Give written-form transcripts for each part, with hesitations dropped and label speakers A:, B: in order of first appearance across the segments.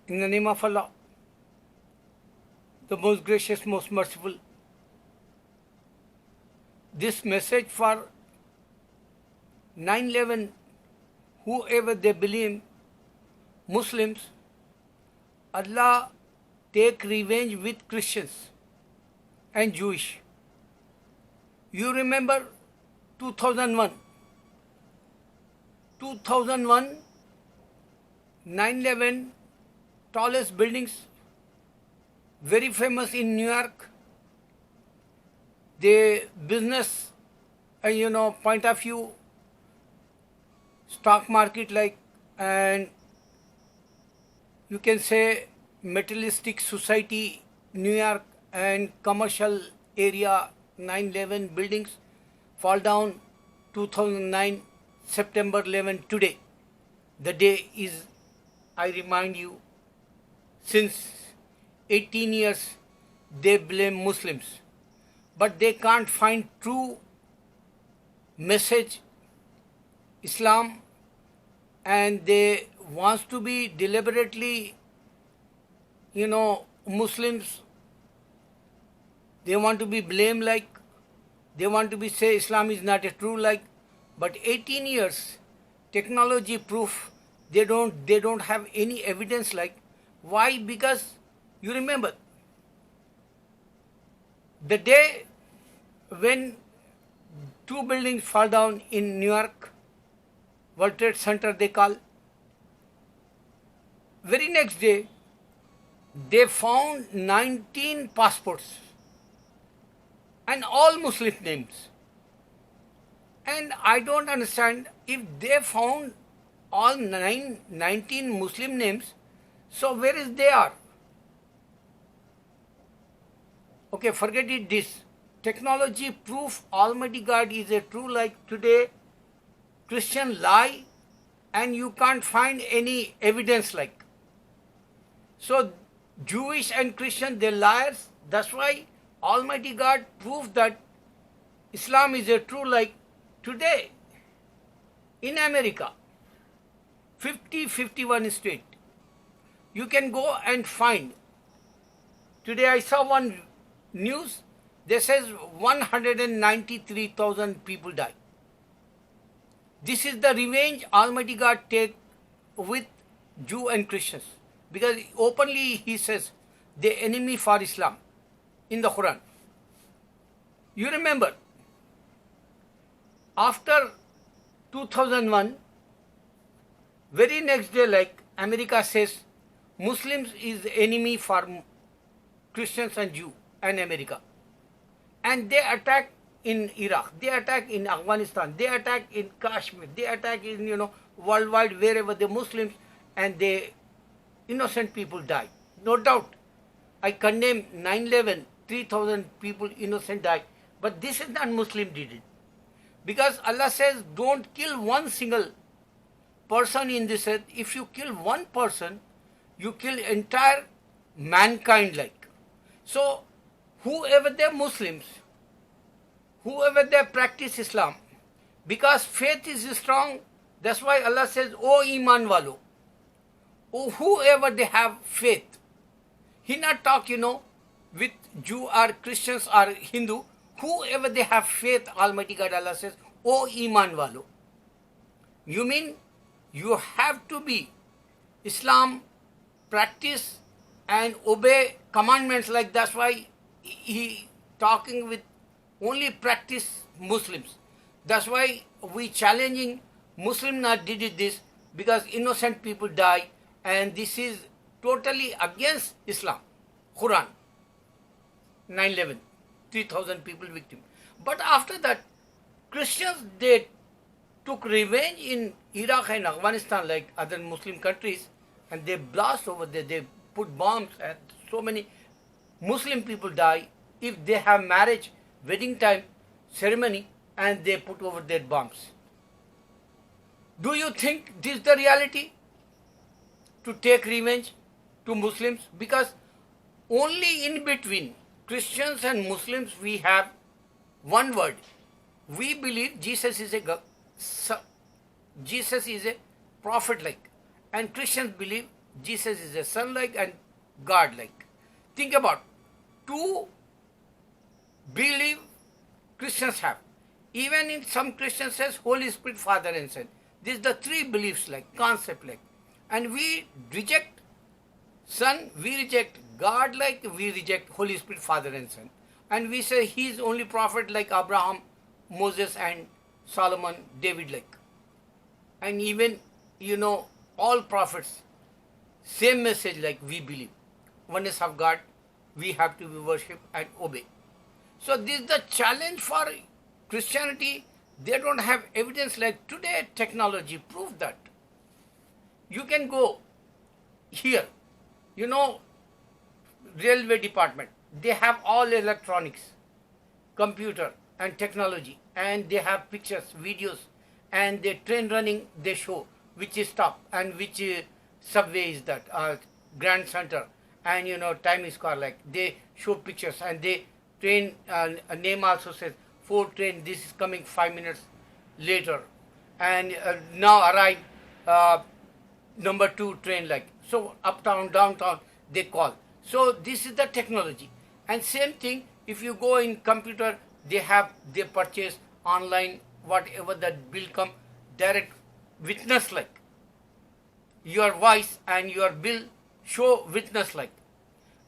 A: In the name of Allah, the most gracious, most merciful, this message for 9/11, whoever they believe, Muslims, Allah take revenge with Christians and Jewish. You remember 2001, 9/11, tallest buildings, very famous in New York. The business, point of view, stock market like, and you can say materialistic society, New York, and commercial area, 9/11 buildings fall down 2009, September 11 today. The day is, I remind you, since 18 years they blame Muslims, but they can't find true message Islam, and they wants to be deliberately, Muslims, they want to be blamed like, they want to be say Islam is not a true like, but 18 years technology proof they don't have any evidence like. Why? Because you remember the day when two buildings fall down in New York, World Trade Center they call, very next day they found 19 passports and all Muslim names. And I don't understand, if they found all 19 Muslim names, so where is they are? Okay, forget it this. Technology proof Almighty God is a true like today. Christian lie and you can't find any evidence like. So Jewish and Christian, they're liars. That's why Almighty God proved that Islam is a true like today in America, 51 state. You can go and find. Today I saw one news, they says 193,000 people died. This is the revenge Almighty God take with Jew and Christians, because openly he says the enemy for Islam in the Quran. You remember after 2001, very next day like America says Muslims is enemy for Christians and Jew and America, and they attack in Iraq, they attack in Afghanistan, they attack in Kashmir, they attack in worldwide wherever the Muslims, and the innocent people die. No doubt, I condemn 9/11, 3,000 people innocent died, but this is not Muslim did it, because Allah says don't kill one single person in this earth. If you kill one person, you kill entire mankind like. So whoever they're Muslims, whoever they practice Islam, because faith is strong, that's why Allah says, O Iman walo, oh, whoever they have faith. He not talk, with Jew or Christians or Hindu, whoever they have faith, Almighty God, Allah says, O Iman walo. You mean you have to be Islam, practice and obey commandments like. That's why he talking with only practice Muslims. That's why we challenging Muslim not did it this, because innocent people die, and this is totally against Islam. Quran 9/11, 3,000 people victim. But after that, Christians they took revenge in Iraq and Afghanistan like other Muslim countries, and they blast over there, they put bombs, and so many Muslim people die. If they have marriage, wedding time, ceremony, and they put over their bombs. Do you think this is the reality? To take revenge to Muslims? Because only in between Christians and Muslims we have one word. We believe Jesus is a prophet like, and Christians believe Jesus is a son-like and God-like. Think about two belief Christians have. Even in some Christians says Holy Spirit, Father and Son. These are the three beliefs like, concept like. And we reject Son, we reject God like, we reject Holy Spirit, Father and Son. And we say he is only prophet like Abraham, Moses and Solomon, David like. And even, all prophets, same message like we believe. Oneness of God, we have to worship and obey. So this is the challenge for Christianity. They don't have evidence like today technology proves that. You can go here, railway department. They have all electronics, computer and technology, and they have pictures, videos, and the train running, they show which is stop and which subway is that, Grand Center, and time is car like. They show pictures and they train name also says 4 train, this is coming 5 minutes later, and now arrive number 2 train like. So uptown, downtown, they call. So this is the technology. And same thing, if you go in computer, they purchase online, whatever that bill come, direct witness like. Your voice and your bill show witness like.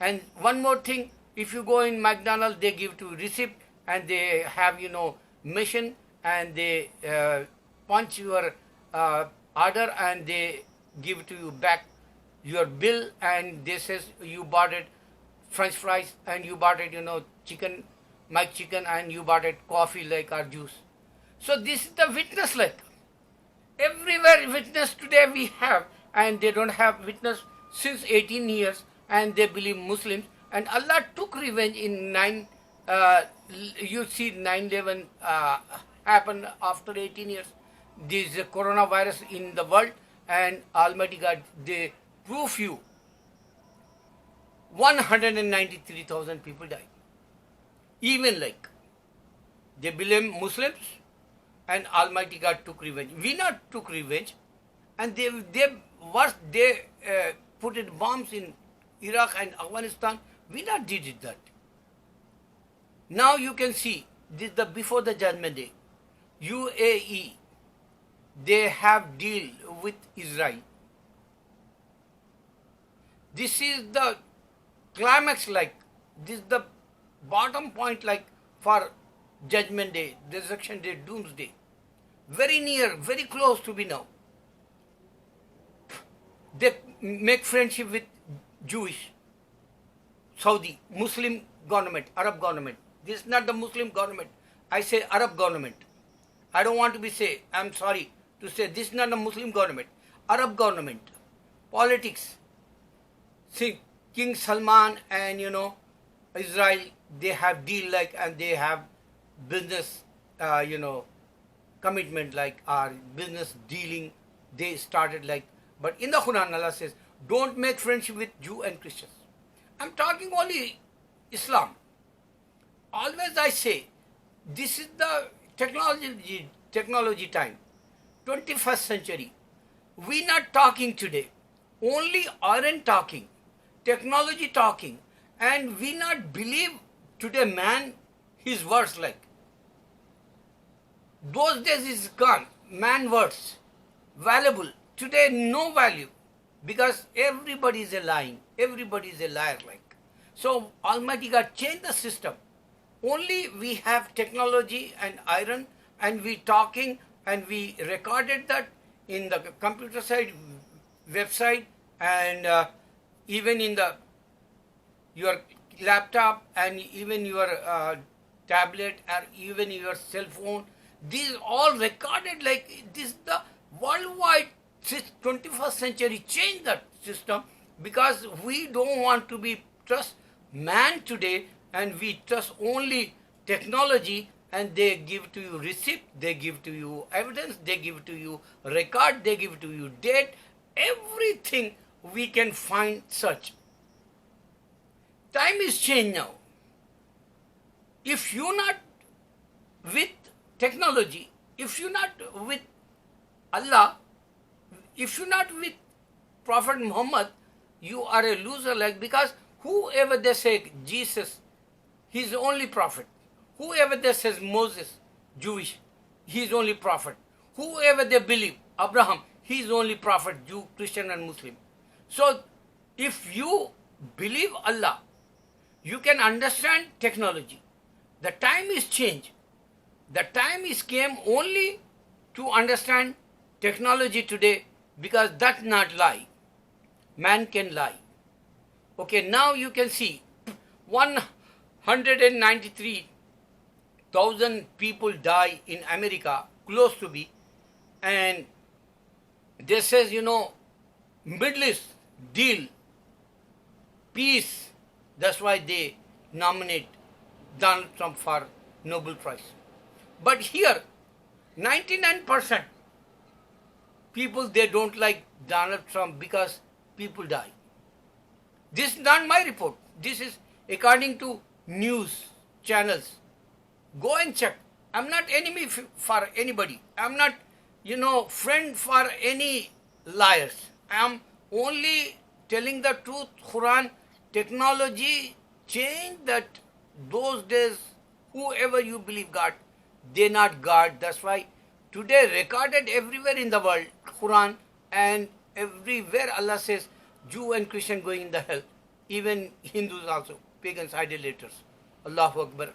A: And one more thing, if you go in McDonald's, they give to receipt and they have, machine and they punch your order and they give to you back your bill, and they says you bought it French fries and you bought it, chicken, McChicken, and you bought it coffee like or juice. So this is the witness like. Everywhere witness today we have, and they don't have witness since 18 years, and they believe Muslims. And Allah took revenge in 9/11 happened after 18 years. This coronavirus in the world, and Almighty God, they prove you 193,000 people died. Even like, they blame Muslims, and Almighty God took revenge. We not took revenge, and they put it bombs in Iraq and Afghanistan. We not did it that. Now you can see this before the Judgment Day. UAE, they have deal with Israel. This is the climax like. This is the bottom point like for Judgment Day, Resurrection Day, Doomsday. Very near, very close to be now. They make friendship with Jewish, Saudi, Muslim government, Arab government. This is not the Muslim government. I say Arab government. I don't want to be say, I'm sorry to say this is not a Muslim government. Arab government. Politics. See, King Salman and Israel, they have deal like, and they have business commitment like, or business dealing they started like. But in the Quran Allah says, don't make friendship with Jew and Christians. I'm talking only Islam. Always I say, this is the technology time, 21st century. We not talking today, only iron talking, technology talking, and we not believe today man his words like. Those days is gone, man words, valuable. Today no value, because everybody is a lying, everybody is a liar like. So Almighty God changed the system. Only we have technology and iron, and we talking, and we recorded that in the computer side, website, and even in your laptop, and even your tablet, or even your cell phone. These all recorded like this. The worldwide 21st century changed that system, because we don't want to be trust man today, and we trust only technology, and they give to you receipt, they give to you evidence, they give to you record, they give to you date, everything we can find such. Time is changed now. If you're not with technology, if you're not with Allah, if you're not with Prophet Muhammad, you are a loser, like, because whoever they say Jesus, he's the only prophet. Whoever they says Moses, Jewish, he's only prophet. Whoever they believe, Abraham, he's only prophet, Jew, Christian and Muslim. So if you believe Allah, you can understand technology. The time is changed. The time is came only to understand technology today, because that's not lie. Man can lie. Okay, now you can see 193,000 people die in America, close to be, and they says, Middle East deal, peace. That's why they nominate Donald Trump for Nobel Prize. But here, 99% people, they don't like Donald Trump because people die. This is not my report. This is according to news channels. Go and check. I'm not enemy for anybody. I'm not, friend for any liars. I'm only telling the truth. Quran, technology changed that. Those days, whoever you believe God, they not God. That's why today recorded everywhere in the world, Quran, and everywhere Allah says Jew and Christian going in the hell. Even Hindus also, pagans, idolaters. Allahu Akbar.